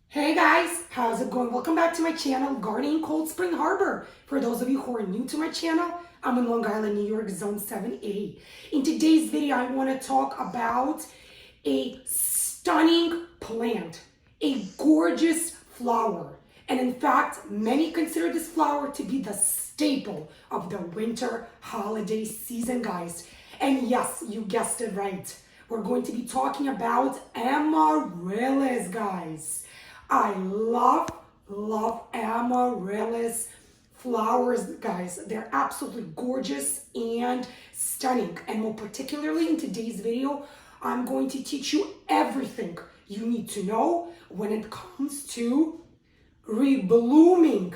Hey guys, how's it going? Welcome back to my channel, Gardening Cold Spring Harbor. For those of you who are new to my channel, I'm in Long Island, New York, Zone 7A. In today's video, I want to talk about a stunning plant, a gorgeous flower. And in fact, many consider this flower to be the staple of the winter holiday season, guys. And yes, you guessed it right. We're going to be talking about Amaryllis, guys. I love Amaryllis flowers, guys. They're absolutely gorgeous and stunning. And more particularly in today's video, I'm going to teach you everything you need to know when it comes to reblooming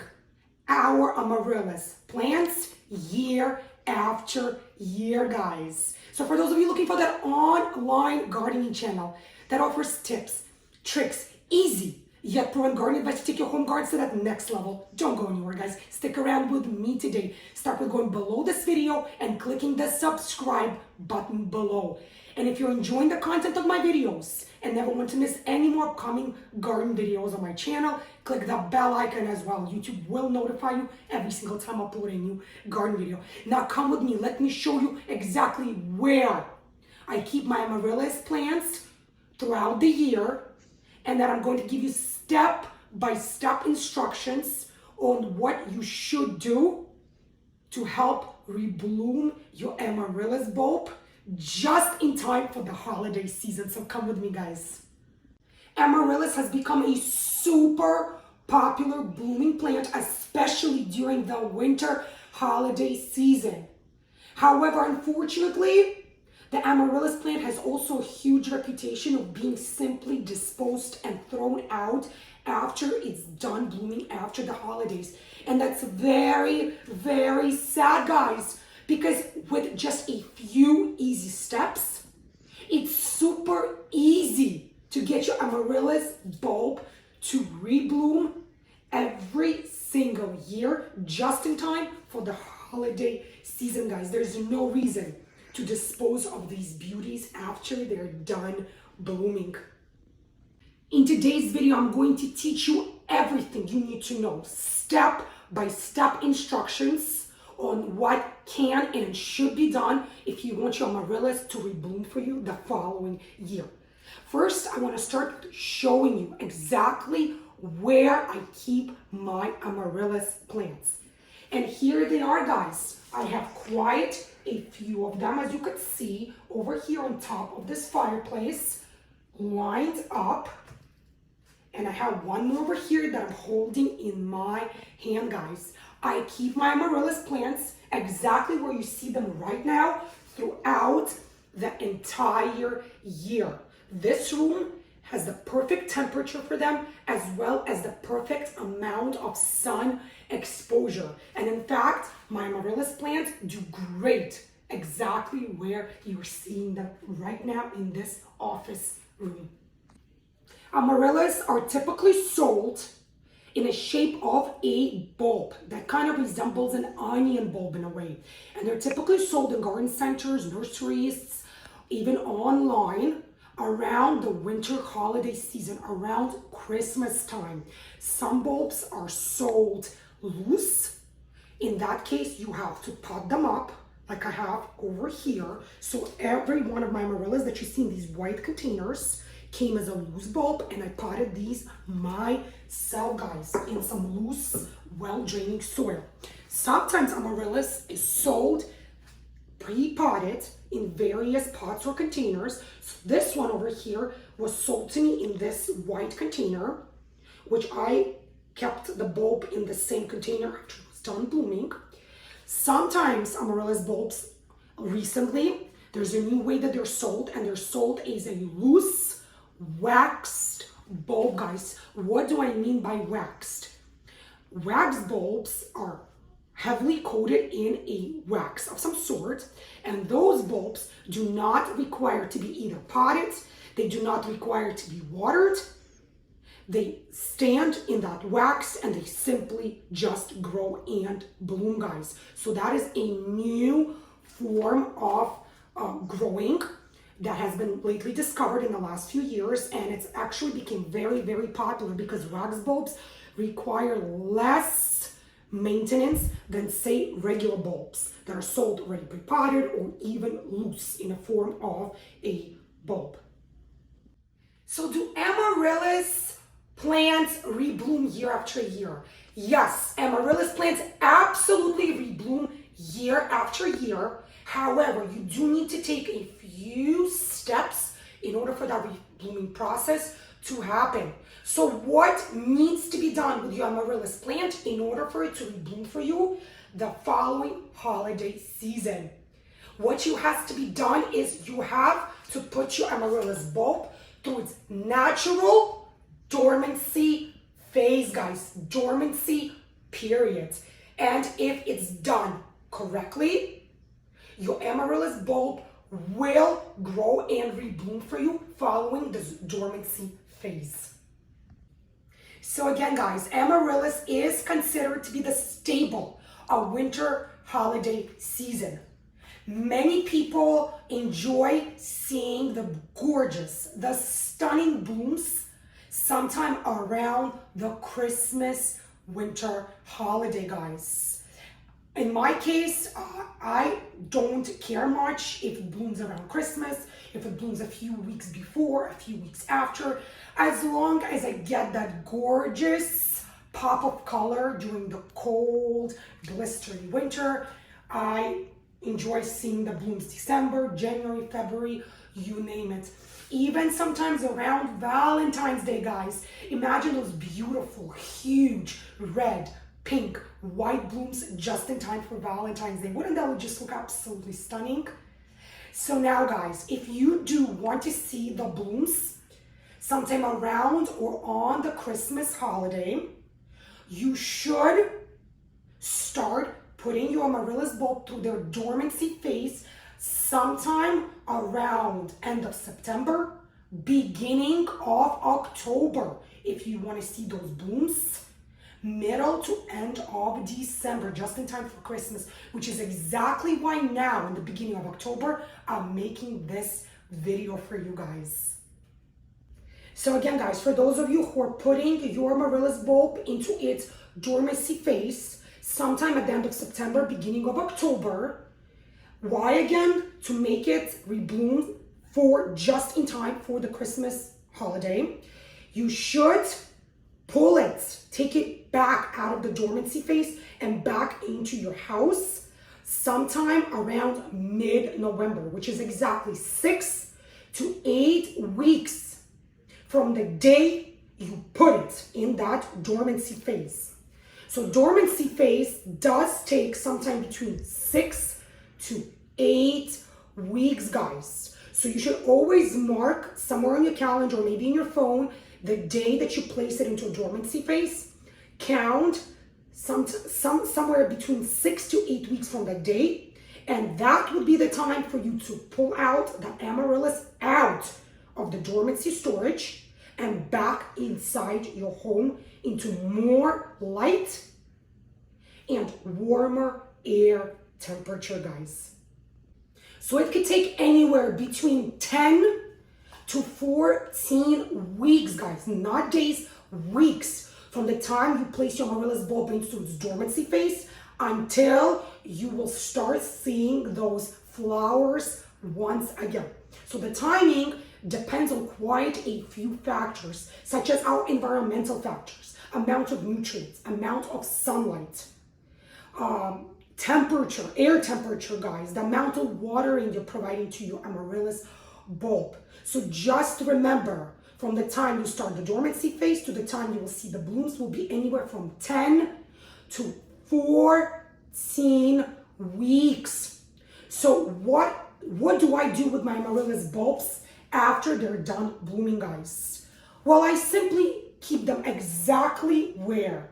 our Amaryllis plants year after year, guys. So for those of you looking for that online gardening channel that offers tips, tricks, easy yet proven gardening advice to take your home gardens to that next level, don't go anywhere, guys. Stick around with me today. Start with going below this video and clicking the subscribe button below. And if you're enjoying the content of my videos and never want to miss any more upcoming garden videos on my channel, click the bell icon as well. YouTube will notify you every single time I upload a new garden video. Now come with me. Let me show you exactly where I keep my Amaryllis plants throughout the year, and then I'm going to give you step-by-step instructions on what you should do to help rebloom your Amaryllis bulb just in time for the holiday season. So come with me, guys. Amaryllis has become a super popular blooming plant, especially during the winter holiday season. However, unfortunately, the Amaryllis plant has also a huge reputation of being simply disposed and thrown out after it's done blooming after the holidays. And that's very, very sad, guys, because with just a few easy steps, it's super easy to get your Amaryllis bulb to rebloom every single year just in time for the holiday season, guys. There's no reason to dispose of these beauties after they're done blooming. In today's video, I'm going to teach you everything you need to know, step-by-step instructions on what can and should be done if you want your Amaryllis to rebloom for you the following year. First, I want to start showing you exactly where I keep my Amaryllis plants. And here they are, guys. I have quite a few of them, as you could see over here on top of this fireplace, lined up. And I have one more over here that I'm holding in my hand, guys. I keep my Amaryllis plants exactly where you see them right now throughout the entire year. This room has the perfect temperature for them, as well as the perfect amount of sun exposure. And in fact, my Amaryllis plants do great exactly where you're seeing them right now in this office room. Amaryllis are typically sold in a shape of a bulb that kind of resembles an onion bulb in a way. And they're typically sold in garden centers, nurseries, even online around the winter holiday season, around Christmas time. Some bulbs are sold loose. In that case, you have to pot them up like I have over here. So every one of my Amaryllis that you see in these white containers came as a loose bulb, and I potted these myself, guys, in some loose, well-draining soil. Sometimes Amaryllis is sold pre-potted in various pots or containers. So this one over here was sold to me in this white container, which I kept the bulb in the same container after it was done blooming. Sometimes Amaryllis bulbs, recently, there's a new way that they're sold, and they're sold as a loose waxed bulb, guys. What do I mean by waxed? Wax bulbs are heavily coated in a wax of some sort, and those bulbs do not require to be either potted, they do not require to be watered. They stand in that wax and they simply just grow and bloom, guys. So that is a new form of growing that has been lately discovered in the last few years, and it's actually became very, very popular because wax bulbs require less maintenance than, say, regular bulbs that are sold already pre-potted or even loose in the form of a bulb. So do amaryllis plants rebloom year after year? Yes, amaryllis plants absolutely rebloom year after year. However, you do need to take a few steps in order for that reblooming process to happen. So what needs to be done with your amaryllis plant in order for it to rebloom for you the following holiday season? What has to be done is you have to put your amaryllis bulb through its natural dormancy phase, guys. Dormancy period. And if it's done correctly, your amaryllis bulb will grow and rebloom for you following this dormancy phase. So again, guys, amaryllis is considered to be the staple of winter holiday season. Many people enjoy seeing the gorgeous, the stunning blooms sometime around the Christmas winter holiday, guys. In my case, I don't care much if it blooms around Christmas, if it blooms a few weeks before, a few weeks after, as long as I get that gorgeous pop of color during the cold, blistering winter. I enjoy seeing the blooms December, January, February, you name it. Even sometimes around Valentine's Day, guys. Imagine those beautiful, huge, red, pink, white blooms just in time for Valentine's Day. Wouldn't that just look absolutely stunning? So now, guys, if you do want to see the blooms sometime around or on the Christmas holiday, you should start putting your amaryllis bulb through their dormancy phase sometime around end of September, beginning of October. If you want to see those blooms, middle to end of December, just in time for Christmas, which is exactly why now in the beginning of October, I'm making this video for you guys. So again, guys, for those of you who are putting your amaryllis bulb into its dormancy phase, sometime at the end of September, beginning of October. Why again? To make it rebloom for just in time for the Christmas holiday. You should pull it, take it back out of the dormancy phase and back into your house sometime around mid-November, which is exactly 6 to 8 weeks from the day you put it in that dormancy phase. So dormancy phase does take sometime between 6 to 8 weeks, guys. So you should always mark somewhere on your calendar or maybe in your phone the day that you place it into a dormancy phase. Count somewhere between 6 to 8 weeks from that day, and that would be the time for you to pull out the amaryllis out of the dormancy storage and back inside your home into more light and warmer air temperature, guys. So it could take anywhere between 10 to 14 weeks, guys, not days, weeks, from the time you place your amaryllis bulb into its dormancy phase until you will start seeing those flowers once again. So the timing depends on quite a few factors, such as our environmental factors, amount of nutrients, amount of sunlight, temperature, air temperature, guys, the amount of watering you're providing to your amaryllis bulb. So just remember, from the time you start the dormancy phase to the time you will see the blooms will be anywhere from 10 to 14 weeks. So what do I do with my amaryllis bulbs after they're done blooming, guys? Well, I simply keep them exactly where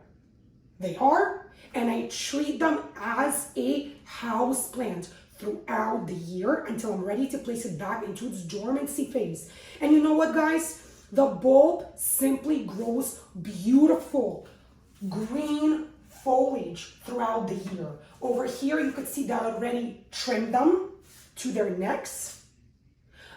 they are, and I treat them as a house plant throughout the year until I'm ready to place it back into its dormancy phase. And you know what, guys? The bulb simply grows beautiful green foliage throughout the year. Over here, you could see that I already trimmed them to their necks.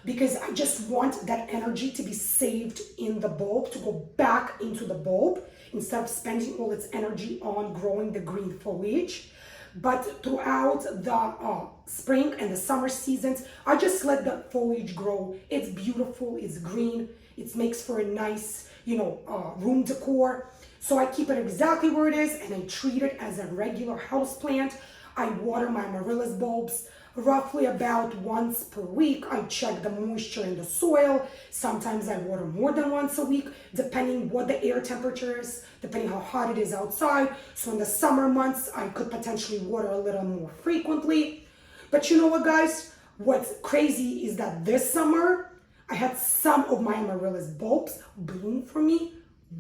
because I just want that energy to be saved in the bulb, to go back into the bulb instead of spending all its energy on growing the green foliage. But throughout the spring and the summer seasons, I just let the foliage grow. It's beautiful, it's green, it makes for a nice, room decor. So I keep it exactly where it is, and I treat it as a regular house plant. I water my Amaryllis bulbs roughly about once per week. I check the moisture in the soil. Sometimes I water more than once a week, depending what the air temperature is, depending how hot it is outside. So in the summer months, I could potentially water a little more frequently. But you know what, guys? What's crazy is that this summer, I had some of my Amaryllis bulbs bloom for me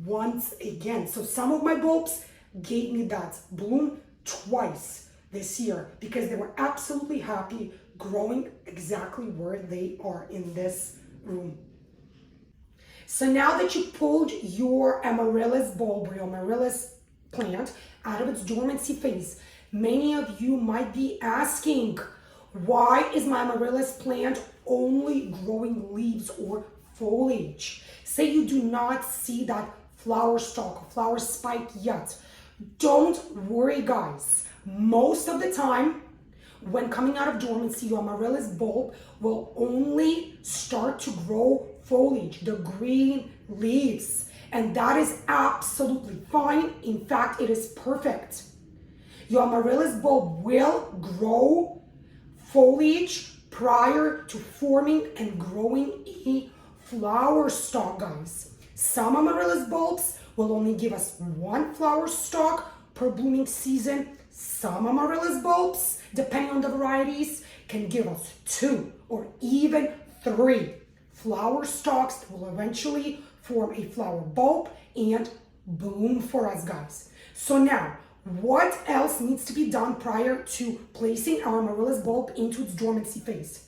once again. So some of my bulbs gave me that bloom twice this year because they were absolutely happy growing exactly where they are in this room. So now that you pulled your Amaryllis bulb or your Amaryllis plant out of its dormancy phase, many of you might be asking, why is my Amaryllis plant only growing leaves or foliage? Say you do not see that flower stalk or flower spike yet. Don't worry, guys. Most of the time, when coming out of dormancy, your Amaryllis bulb will only start to grow foliage, the green leaves. And that is absolutely fine. In fact, it is perfect. Your Amaryllis bulb will grow foliage prior to forming and growing a flower stalk, guys. Some Amaryllis bulbs will only give us one flower stalk per blooming season. Some Amaryllis bulbs, depending on the varieties, can give us 2 or even 3 flower stalks that will eventually form a flower bulb and bloom for us, guys. So now, what else needs to be done prior to placing our Amaryllis bulb into its dormancy phase?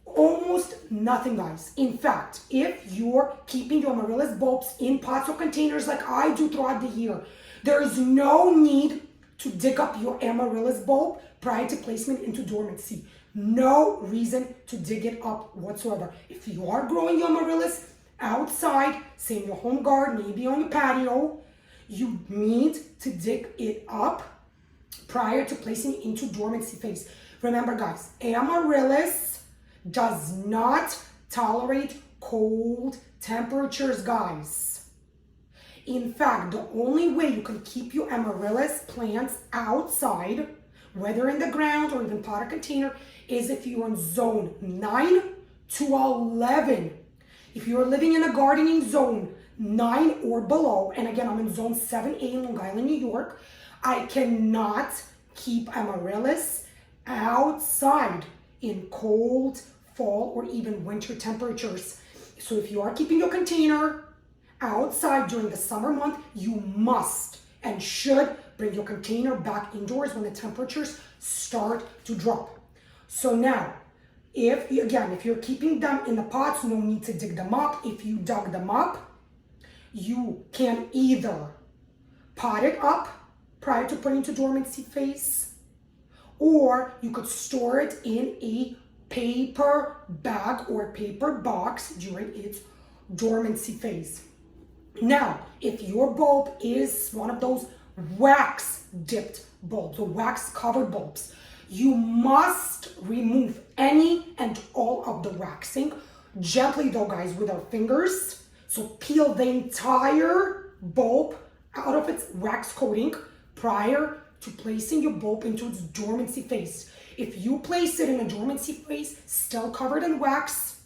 Almost nothing, guys. In fact, if you're keeping your Amaryllis bulbs in pots or containers like I do throughout the year, there is no need to dig up your Amaryllis bulb prior to placement into dormancy. No reason to dig it up whatsoever. If you are growing your Amaryllis outside, say in your home garden, maybe on your patio, you need to dig it up prior to placing it into dormancy phase. Remember, guys, Amaryllis does not tolerate cold temperatures, guys. In fact, the only way you can keep your Amaryllis plants outside, whether in the ground or even pot or container, is if you're in zone 9 to 11. If you're living in a gardening zone 9 or below, and again, I'm in zone 7A in Long Island, New York, I cannot keep Amaryllis outside in cold fall or even winter temperatures. So if you are keeping your container outside during the summer month, you must and should bring your container back indoors when the temperatures start to drop. So now, if you're keeping them in the pots, no need to dig them up. If you dug them up, you can either pot it up prior to putting to dormancy phase, or you could store it in a paper bag or paper box during its dormancy phase. Now, if your bulb is one of those wax dipped bulbs or wax covered bulbs, you must remove any and all of the waxing, gently though, guys, with our fingers. So peel the entire bulb out of its wax coating prior to placing your bulb into its dormancy phase. If you place it in a dormancy phase still covered in wax,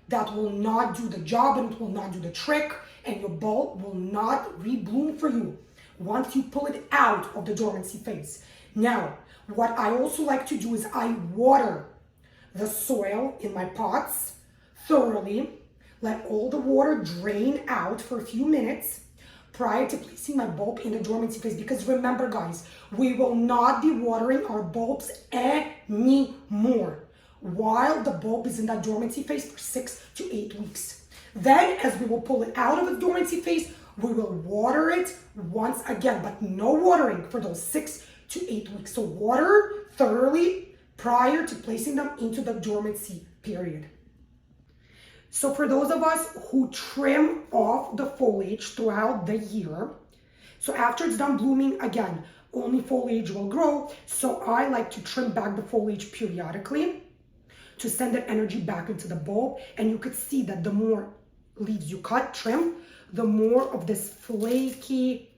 that will not do the job and it will not do the trick, and your bulb will not rebloom for you once you pull it out of the dormancy phase. Now, what I also like to do is I water the soil in my pots thoroughly, let all the water drain out for a few minutes prior to placing my bulb in the dormancy phase. Because remember, guys, we will not be watering our bulbs anymore while the bulb is in that dormancy phase for 6 to 8 weeks. Then, as we will pull it out of the dormancy phase, we will water it once again, but no watering for those 6 to 8 weeks. So water thoroughly prior to placing them into the dormancy period. So for those of us who trim off the foliage throughout the year, so after it's done blooming, again, only foliage will grow. So I like to trim back the foliage periodically to send that energy back into the bulb. And you could see that the more leaves you cut, trim, the more of this flaky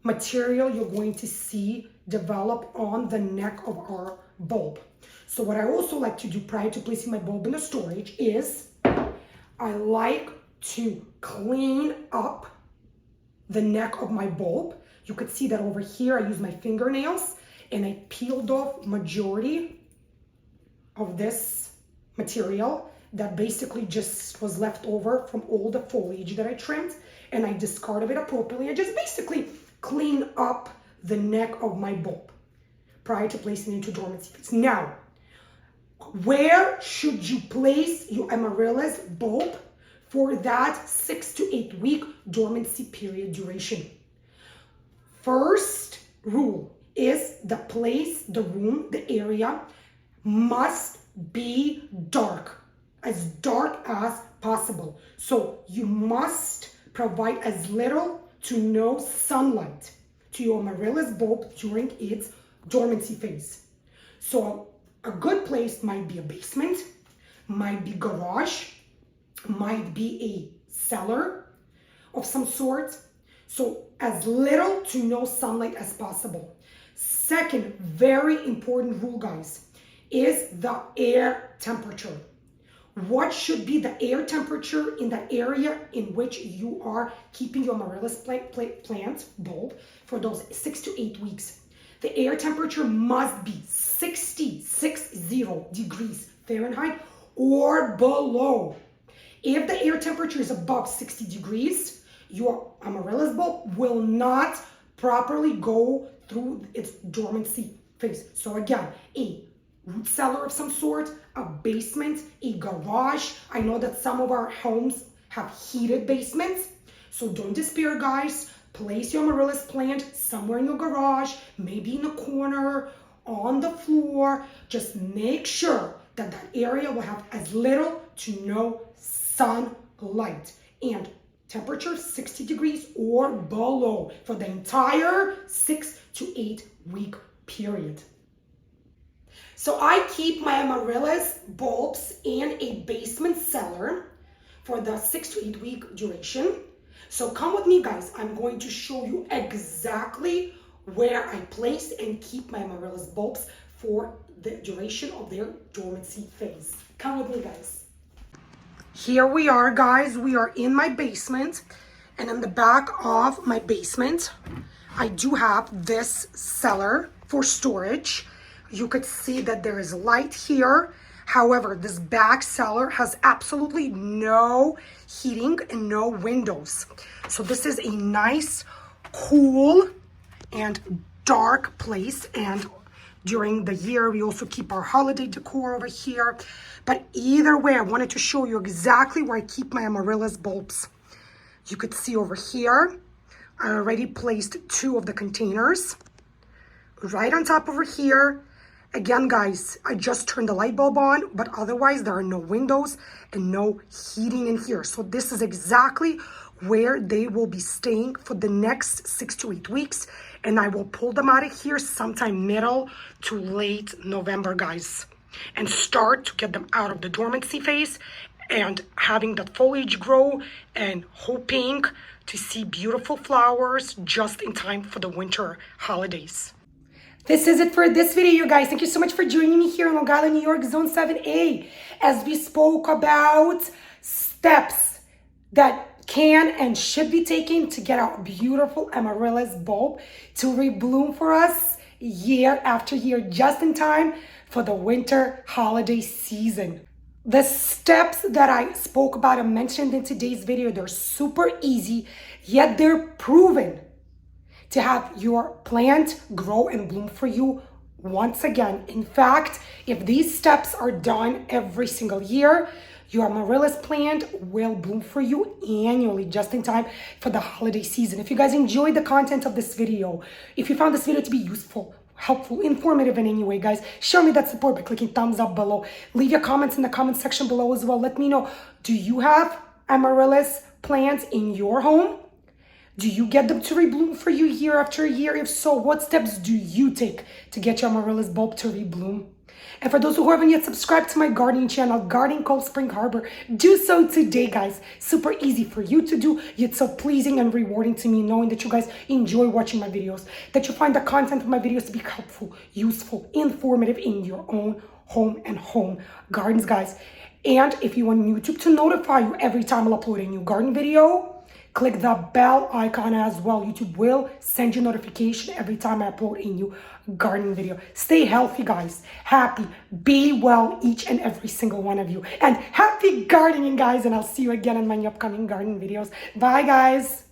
material you're going to see develop on the neck of our bulb. So what I also like to do prior to placing my bulb in the storage is I like to clean up the neck of my bulb. You could see that over here I use my fingernails and I peeled off majority of this material that basically just was left over from all the foliage that I trimmed, and I discarded it appropriately. I just basically clean up the neck of my bulb prior to placing it into dormancy phase. Now, where should you place your Amaryllis bulb for that 6 to 8 week dormancy period duration? First rule is the place, the room, the area must be dark as possible. So you must provide as little to no sunlight to your Amaryllis bulb during its dormancy phase. So a good place might be a basement, might be garage, might be a cellar of some sort. So as little to no sunlight as possible. Second, very important rule, guys, is the air temperature. What should be the air temperature in the area in which you are keeping your Amaryllis plant bulb for those 6 to 8 weeks? The air temperature must be 60 degrees Fahrenheit or below. If the air temperature is above 60 degrees, your Amaryllis bulb will not properly go through its dormancy phase. So again, a root cellar of some sort, a basement, a garage. I know that some of our homes have heated basements, so don't despair, guys. Place your Amaryllis plant somewhere in your garage, maybe in a corner, on the floor. Just make sure that that area will have as little to no sunlight, and temperature 60 degrees or below for the entire 6 to 8 week period. So I keep my Amaryllis bulbs in a basement cellar for the 6 to 8 week duration. So come with me, guys. I'm going to show you exactly where I place and keep my Amaryllis bulbs for the duration of their dormancy phase. Come with me, guys. Here we are, guys. We are in my basement, and in the back of my basement, I do have this cellar for storage. You could see that there is light here. However, this back cellar has absolutely no heating and no windows. So this is a nice, cool, and dark place. And during the year, we also keep our holiday decor over here. But either way, I wanted to show you exactly where I keep my Amaryllis bulbs. You could see over here, I already placed 2 of the containers. Right on top over here. Again, guys, I just turned the light bulb on, but otherwise there are no windows and no heating in here. So this is exactly where they will be staying for the next 6 to 8 weeks. And I will pull them out of here sometime middle to late November, guys, and start to get them out of the dormancy phase and having that foliage grow and hoping to see beautiful flowers just in time for the winter holidays. This is it for this video, you guys. Thank you so much for joining me here in Long Island, New York, Zone 7A, as we spoke about steps that can and should be taken to get our beautiful Amaryllis bulb to rebloom for us year after year, just in time for the winter holiday season. The steps that I spoke about and mentioned in today's video, they're super easy, yet they're proven to have your plant grow and bloom for you once again. In fact, if these steps are done every single year, your Amaryllis plant will bloom for you annually, just in time for the holiday season. If you guys enjoyed the content of this video, if you found this video to be useful, helpful, informative in any way, guys, show me that support by clicking thumbs up below. Leave your comments in the comment section below as well. Let me know, do you have Amaryllis plants in your home? Do you get them to rebloom for you year after year? If so, what steps do you take to get your Amaryllis bulb to rebloom? And for those who haven't yet subscribed to my gardening channel, Gardening Cold Spring Harbor, do so today, guys. Super easy for you to do, yet so pleasing and rewarding to me, knowing that you guys enjoy watching my videos, that you find the content of my videos to be helpful, useful, informative in your own home and home gardens, guys. And if you want YouTube to notify you every time I'll upload a new garden video, click the bell icon as well. YouTube will send you notification every time I upload a new gardening video. Stay healthy, guys. Happy. Be well, each and every single one of you. And happy gardening, guys. And I'll see you again in my upcoming gardening videos. Bye, guys.